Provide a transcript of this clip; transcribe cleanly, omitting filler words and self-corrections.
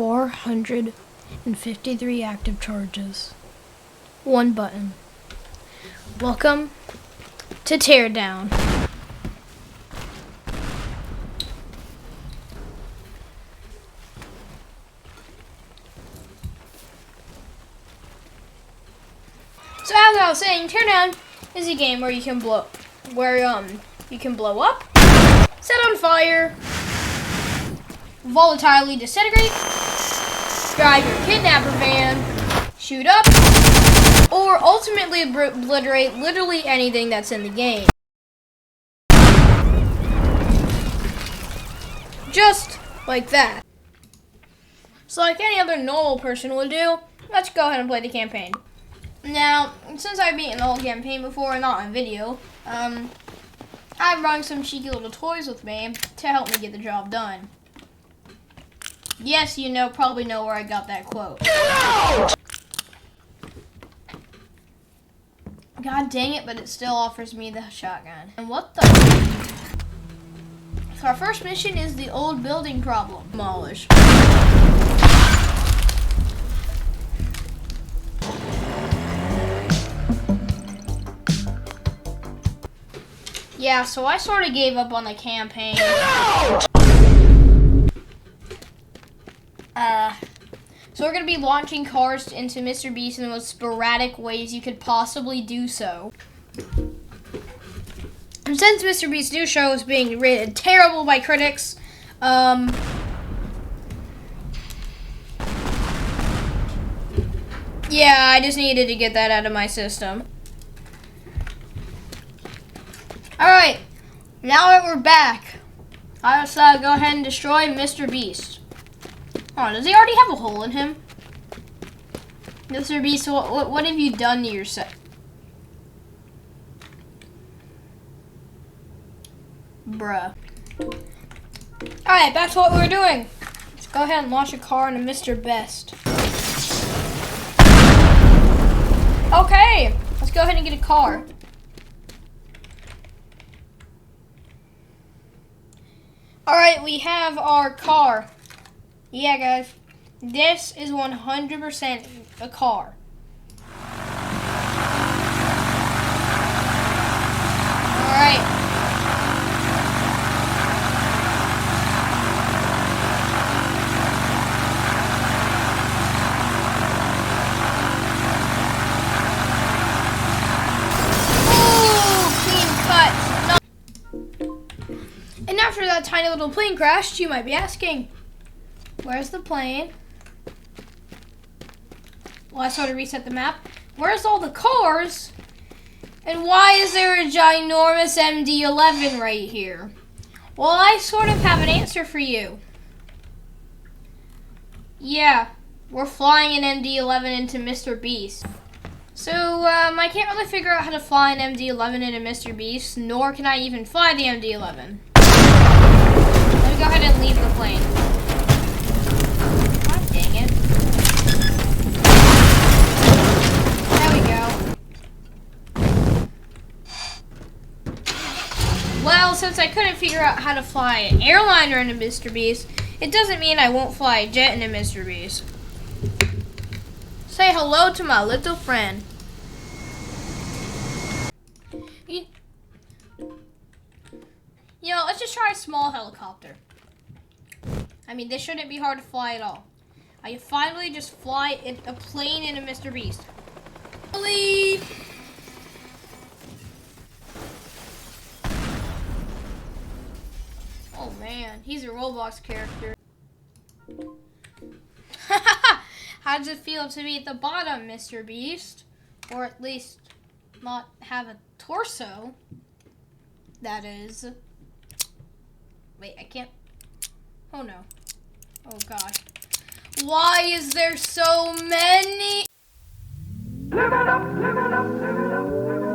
453 active charges. One button. Welcome to Teardown. So as I was saying, Teardown is a game where you can blow up, set on fire, volatilely disintegrate, drive your kidnapper van, shoot up, or ultimately obliterate literally anything that's in the game. Just like that. So like any other normal person would do, let's go ahead and play the campaign. Now, since I've beaten the whole campaign before, not on video, I brought some cheeky little toys with me to help me get the job done. Yes, probably know where I got that quote. God dang it, but it still offers me the shotgun. And what the? So our first mission is the old building problem. Demolish. Yeah, so I sort of gave up on the campaign. So we're going to be launching cars into Mr. Beast in the most sporadic ways you could possibly do so. And since Mr. Beast's new show is being rated terrible by critics, yeah, I just needed to get that out of my system. Alright, now that we're back, let's go ahead and destroy Mr. Beast. Oh, does he already have a hole in him? Mr. Beast, what have you done to yourself? Bruh. Alright, back to what we were doing. Let's go ahead and launch a car into Mr. Best. Okay, let's go ahead and get a car. Alright, we have our car. Yeah, guys. This is 100% a car. Alright. And after that tiny little plane crashed, you might be asking, where's the plane? Well, I sort of reset the map. Where's all the cars? And why is there a ginormous MD-11 right here? Well, I sort of have an answer for you. Yeah, we're flying an MD-11 into Mr. Beast. So, I can't really figure out how to fly an MD-11 into Mr. Beast, nor can I even fly the MD-11. Let me go ahead and leave the plane. God dang it. There we go. Well, since I couldn't figure out how to fly an airliner into Mr. Beast, it doesn't mean I won't fly a jet into Mr. Beast. Say hello to my little friend. You know, let's just try a small helicopter. I mean, this shouldn't be hard to fly at all. I finally just fly a plane into Mr. Beast. Leave. Oh man, he's a Roblox character. How does it feel to be at the bottom, Mr. Beast? Or at least not have a torso? That is. Wait, I can't. Oh no. Oh god. Why is there so many? Live it up, live it up, live it up, live it up.